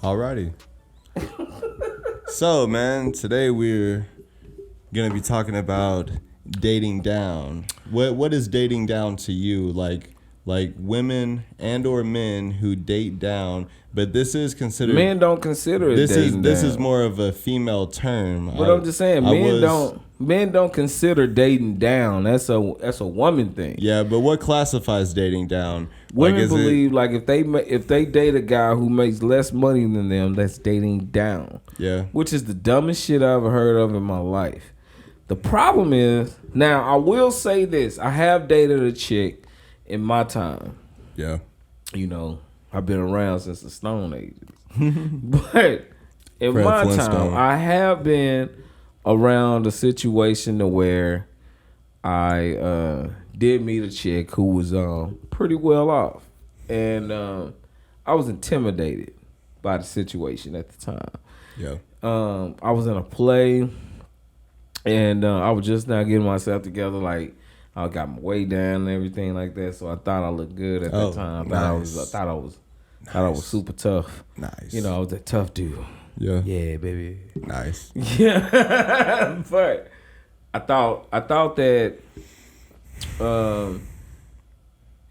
Alrighty. So, man, today we're gonna be talking about dating down. What is dating down to you? Like women and or men who date down, but this is considered. Men don't consider it dating down. This is more of a female term. But I'm just saying, men don't consider dating down. That's a woman thing. Yeah, but what classifies dating down? Women believe like if they date a guy who makes less money than them, that's dating down. Yeah, which is the dumbest shit I ever heard of in my life. The problem is, now I will say this: I have dated a chick in my time. Yeah, you know, I've been around since the Stone Ages, but in my time, I have been around a situation to where I did meet a chick who was pretty well off, and I was intimidated by the situation at the time. Yeah, I was in a play, and I was just now getting myself together. Like I got my weight down and everything like that, so I thought I looked good at that time. I thought I was super tough. Nice. You know, I was a tough dude. Yeah. Yeah, baby. Nice. Yeah. But I thought that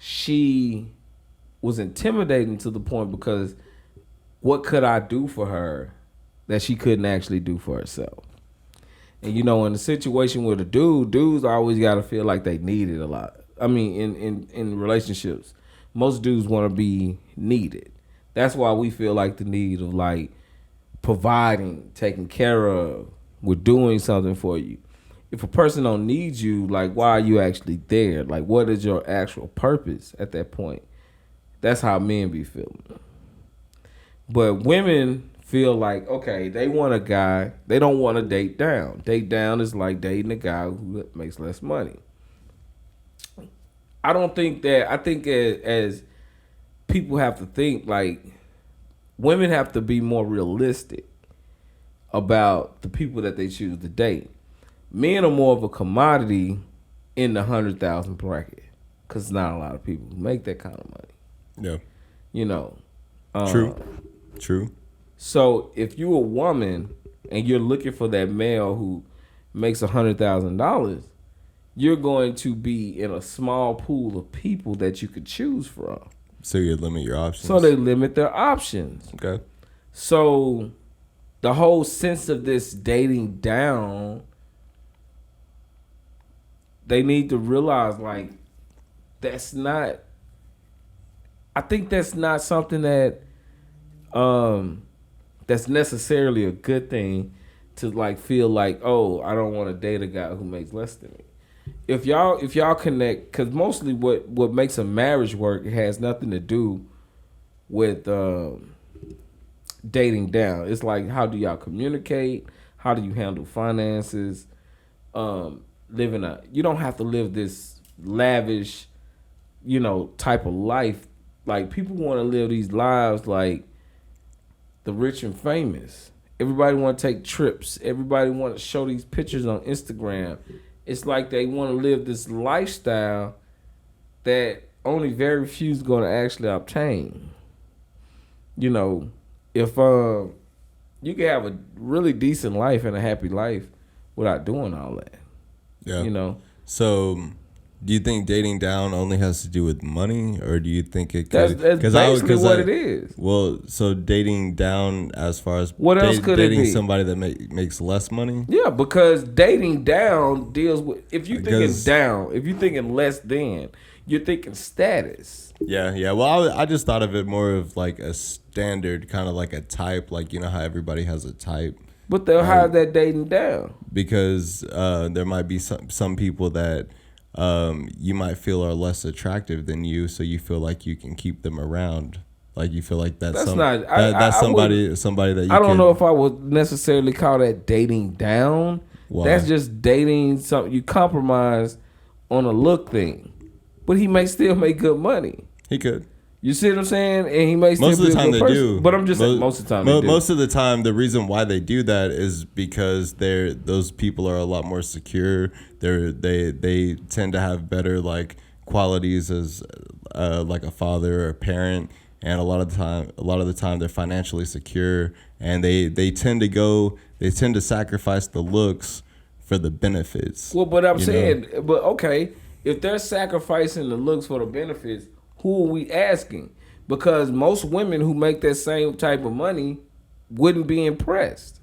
she was intimidating to the point because what could I do for her that she couldn't actually do for herself? And you know, in a situation with a dudes always got to feel like they need it a lot. I mean, in relationships, most dudes want to be needed. That's why we feel like the need of like providing, taking care of, we're doing something for you. If a person don't need you, like, why are you actually there? Like, what is your actual purpose at that point? That's how men be feeling. But women feel like, okay, they want a guy. They don't want to date down. Date down is like dating a guy who makes less money. I don't think that. I think as people have to think, like, women have to be more realistic about the people that they choose to date. Men are more of a commodity in the 100,000 bracket because not a lot of people make that kind of money. Yeah. You know. True. So if you're a woman and you're looking for that male who makes $100,000, you're going to be in a small pool of people that you could choose from. So you limit your options. So they limit their options. Okay. So the whole sense of this dating down, they need to realize, like, that's not. I think that's not something that that's necessarily a good thing to like feel like, oh, I don't want to date a guy who makes less than me. If y'all connect, because mostly what makes a marriage work has nothing to do with dating down. It's like, how do y'all communicate? How do you handle finances? You don't have to live this lavish, type of life. Like, people want to live these lives like the rich and famous. Everybody want to take trips. Everybody want to show these pictures on Instagram. It's like they want to live this lifestyle that only very few is going to actually obtain. You know, if you can have a really decent life and a happy life without doing all that. Yeah. You know. So, do you think dating down only has to do with money, or do you think it could? That's basically what it is. Well, so dating down as far as what else could dating it be? Somebody that makes less money? Yeah, because dating down deals with, if you're thinking down, if you're thinking less than, you're thinking status. Yeah. Well, I just thought of it more of like a standard, kind of like a type, like, you know how everybody has a type. But they'll hide that dating down. Because there might be some people that you might feel are less attractive than you, so you feel like you can keep them around. Like, you feel like that's somebody that you I don't know if I would necessarily call that dating down. Why? That's just dating something. You compromise on a look thing. But he may still make good money. He could. You see what I'm saying? And he may still be a good person. Do. But I'm just saying most of the time they do. Most of the time, the reason why they do that is because those people are a lot more secure. They tend to have better like qualities as like a father or a parent, and a lot of the time they're financially secure, and they tend to sacrifice the looks for the benefits. Well, but I'm saying, but okay, if they're sacrificing the looks for the benefits, who are we asking? Because most women who make that same type of money wouldn't be impressed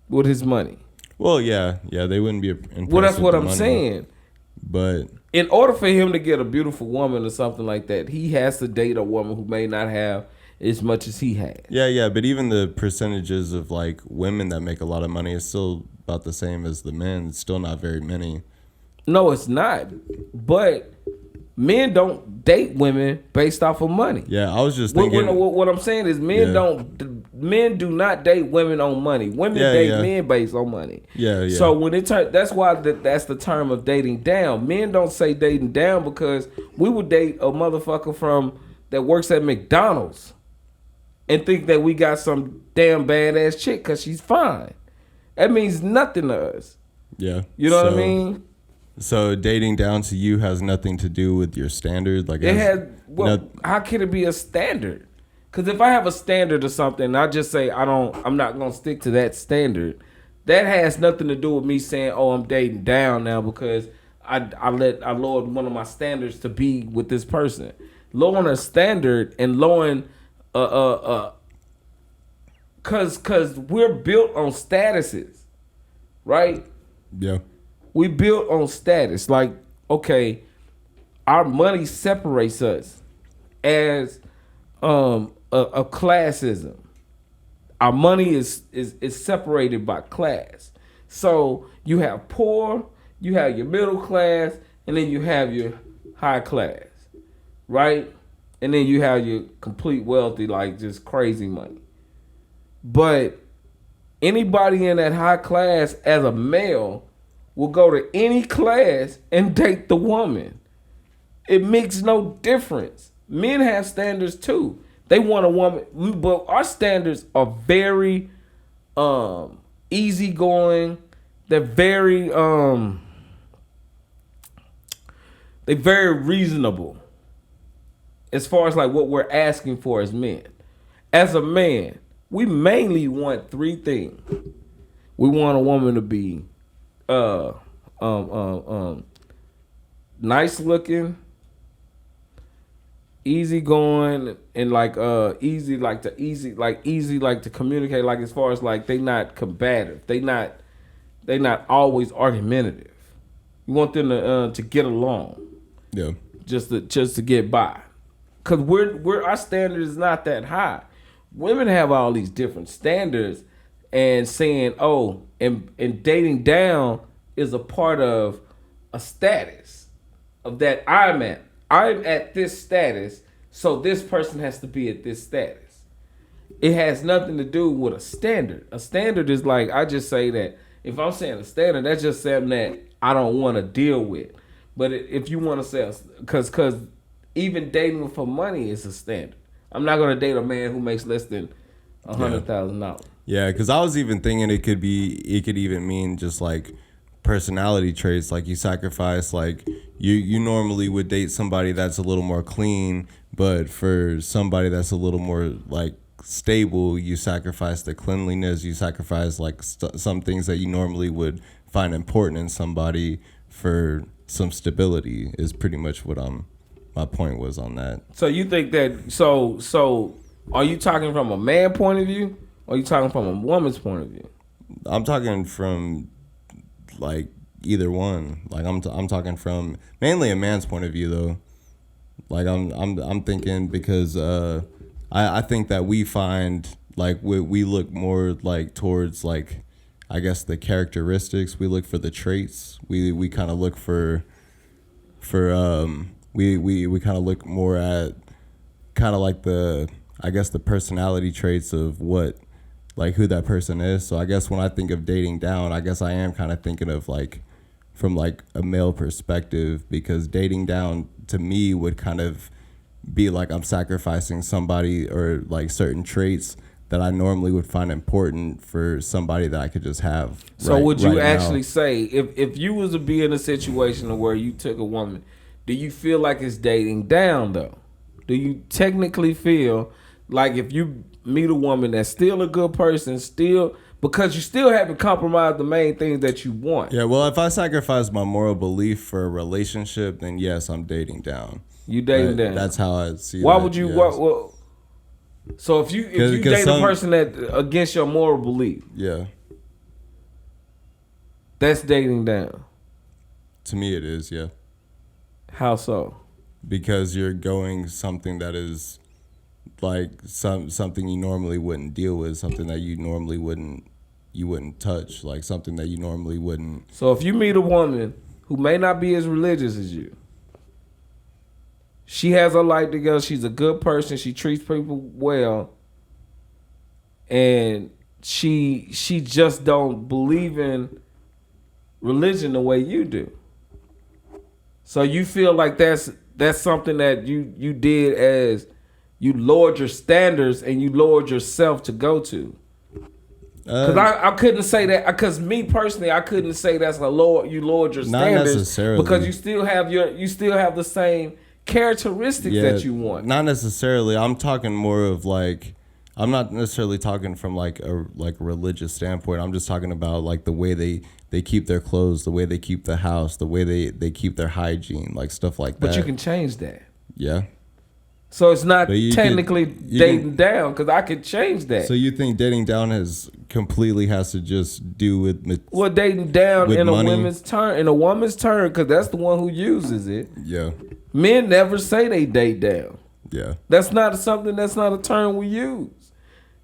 with his money. Well, yeah, they wouldn't be impressed. Well, that's with what the I'm money, saying. But in order for him to get a beautiful woman or something like that, he has to date a woman who may not have as much as he has. Yeah, but even the percentages of like women that make a lot of money is still about the same as the men. It's still not very many. No, it's not. But men don't date women based off of money. Yeah, I was just thinking. What I'm saying is men do not date women on money. Women date men based on money. Yeah. So when that's why that's the term of dating down. Men don't say dating down because we would date a motherfucker that works at McDonald's and think that we got some damn badass chick because she's fine. That means nothing to us. Yeah. You know what I mean? So dating down to you has nothing to do with your standard. Like it has. Well, how can it be a standard? Because if I have a standard or something, I just say I'm not gonna stick to that standard. That has nothing to do with me saying, "Oh, I'm dating down now," because I lowered one of my standards to be with this person. Lowering a standard and lowering cause we're built on statuses, right? Yeah. We built on status. Like, okay, our money separates us as a classism. Our money is separated by class. So you have poor, you have your middle class, and then you have your high class, right? And then you have your complete wealthy, like just crazy money. But anybody in that high class as a male will go to any class and date the woman. It makes no difference. Men have standards too. They want a woman, but our standards are very easygoing. They're very reasonable as far as like what we're asking for as men. As a man, we mainly want three things. We want a woman to be nice looking, easy going, and like easy to communicate, like as far as like they not combative, they not always argumentative. You want them to get along. Yeah. Just to get by. Cause our standard is not that high. Women have all these different standards, and saying, oh, and dating down is a part of a status of that I'm at this status, so this person has to be at this status. It has nothing to do with a standard. A standard is like, I just say that if I'm saying a standard, that's just something that I don't want to deal with. But if you want to say, because even dating for money is a standard. I'm not going to date a man who makes less than $100,000. Yeah, because I was even thinking it could even mean just like personality traits. Like you sacrifice, like you normally would date somebody that's a little more clean, but for somebody that's a little more like stable, you sacrifice the cleanliness. You sacrifice like some things that you normally would find important in somebody for some stability. Is pretty much what my point was on that. So you think that so are you talking from a man point of view? Or are you talking from a woman's point of view? I'm talking from like either one. Like I'm talking from mainly a man's point of view though. Like I'm thinking because I think that we find like we look more like towards like I guess the characteristics. We look for the traits. We kind of look for we kind of look more at kind of like the I guess the personality traits of what like who that person is. So I guess when I think of dating down, I guess I am kind of thinking of like from like a male perspective, because dating down to me would kind of be like I'm sacrificing somebody or like certain traits that I normally would find important for somebody that I could just have. So would you actually say if you was to be in a situation where you took a woman, do you feel like it's dating down though? do you technically feel like if you meet a woman that's still a good person, still because you still haven't compromised the main things that you want? Yeah, well, if I sacrifice my moral belief for a relationship, then yes, I'm dating down. You dating down. That's how I see it. Why would you? Yes. So if you date a person that against your moral belief, yeah, that's dating down. To me, it is. Yeah. How so? Because you're going something that is like something you normally wouldn't deal with, something that you normally wouldn't touch, like something that you normally wouldn't. So if you meet a woman who may not be as religious as you, she has her life together, she's a good person, she treats people well, and she just don't believe in religion the way you do. So you feel like that's something that you did as you lowered your standards and you lowered yourself to go to. Because I couldn't say that, because me personally, I couldn't say that's you lowered your standards. Not necessarily. Because you still have the same characteristics that you want. Not necessarily. I'm talking more of like, I'm not necessarily talking from like a religious standpoint. I'm just talking about like the way they keep their clothes, the way they keep the house, the way they keep their hygiene, like stuff like that. But you can change that. Yeah. So it's not technically dating down, because I could change that. So you think dating down has to just do with dating down in money? A woman's turn, because that's the one who uses it. Yeah. Men never say they date down. Yeah. That's not a term we use.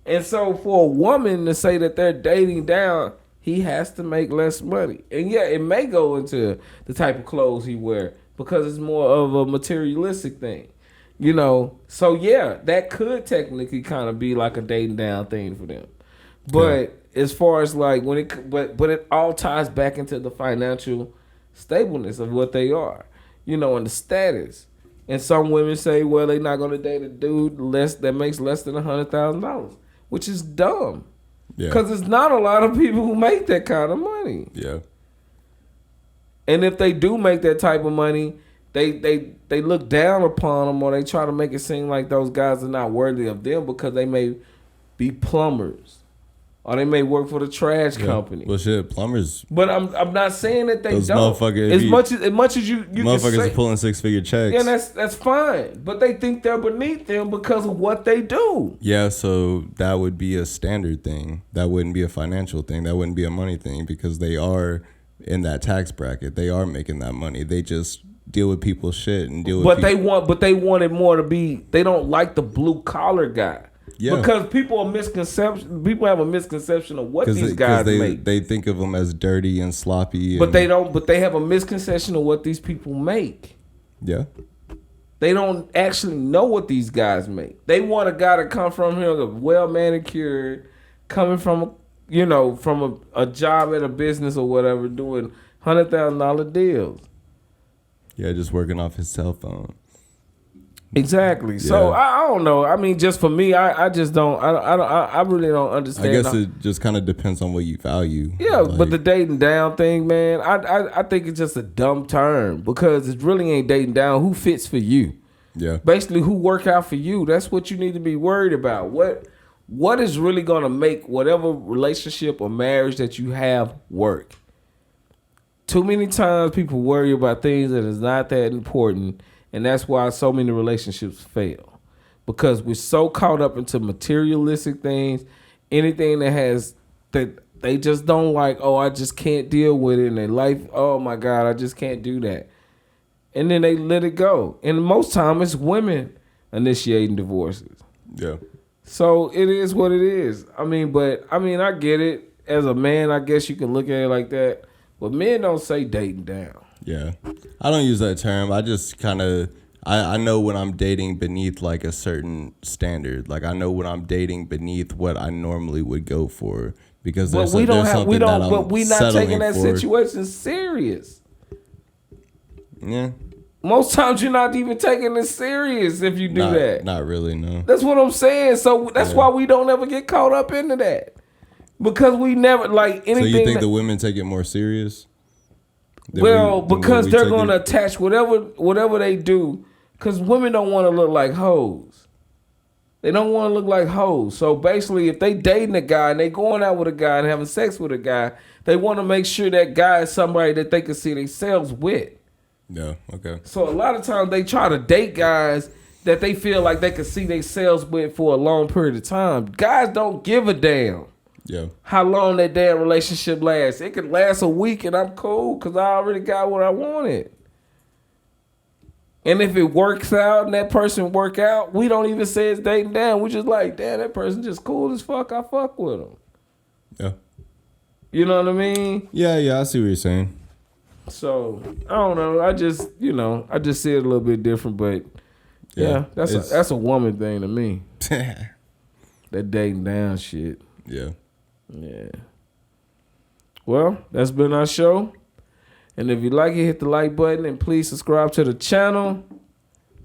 And so for a woman to say that they're dating down, he has to make less money. And yeah, it may go into the type of clothes he wear, because it's more of a materialistic thing. You know, so yeah, that could technically kind of be like a dating down thing for them. But as far as like but it all ties back into the financial stableness of what they are, you know, and the status. And some women say, well, they're not going to date a dude that makes less than $100,000, which is dumb. Yeah. Because there's not a lot of people who make that kind of money. Yeah. And if they do make that type of money, they look down upon them, or they try to make it seem like those guys are not worthy of them because they may be plumbers, or they may work for the trash company. Well, shit, plumbers. But I'm not saying that they those don't. As much as you motherfuckers can say, are pulling 6-figure checks. Yeah, that's fine. But they think they're beneath them because of what they do. Yeah, so that would be a standard thing. That wouldn't be a financial thing. That wouldn't be a money thing, because they are in that tax bracket. They are making that money. They just deal with people's shit and deal with. But they want it more to be. They don't like the blue collar guy. Yeah. Because people have a misconception of what these guys make. They think of them as dirty and sloppy. But they don't. But they have a misconception of what these people make. Yeah. They don't actually know what these guys make. They want a guy to come from here, well manicured, coming from a job at a business or whatever, doing $100,000 deals. Yeah, just working off his cell phone. Exactly. Yeah. So I don't know. I mean, just for me, I just don't. I really don't understand. I guess it just kind of depends on what you value. Yeah, like, but the dating down thing, man, I think it's just a dumb term, because it really ain't dating down. Who fits for you? Yeah. Basically, who work out for you? That's what you need to be worried about. What is really gonna make whatever relationship or marriage that you have work? Too many times people worry about things that is not that important, and that's why so many relationships fail. Because we're so caught up into materialistic things, anything that they just don't like, oh, I just can't deal with it in their life. Oh my God, I just can't do that. And then they let it go. And most time it's women initiating divorces. Yeah. So it is what it is. I get it. As a man, I guess you can look at it like that. But men don't say dating down. Yeah. I don't use that term. I just kind of, I know when I'm dating beneath like a certain standard. Like I know when I'm dating beneath what I normally would go for. Because but we're not taking that situation serious. Yeah. Most times you're not even taking it serious if you do that. Not really, no. That's what I'm saying. So that's why we don't ever get caught up into that. Because we never like anything. So you think the women take it more serious? Because they're going to attach whatever they do Because women don't want to look like hoes. They don't want to look like hoes. So basically, if they dating a guy and they going out with a guy and having sex with a guy, they want to make sure that guy is somebody that they can see themselves with. Yeah, okay. So a lot of times they try to date guys that they feel like they can see themselves with for a long period of time. Guys don't give a damn. Yeah. How long that damn relationship lasts. It could last a week and I'm cool because I already got what I wanted. And if it works out and that person work out, we don't even say it's dating down. We just like, damn, that person just cool as fuck. I fuck with him. Yeah. You know what I mean? Yeah, I see what you're saying. So, I don't know. I just see it a little bit different, but yeah, that's a woman thing to me. That dating down shit. Yeah. Yeah. Well, that's been our show. And if you like it, hit the like button and please subscribe to the channel.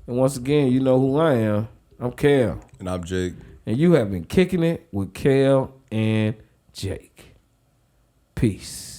And once again, you know who I am. I'm Kel. And I'm Jake. And you have been kicking it with Kel and Jake. Peace.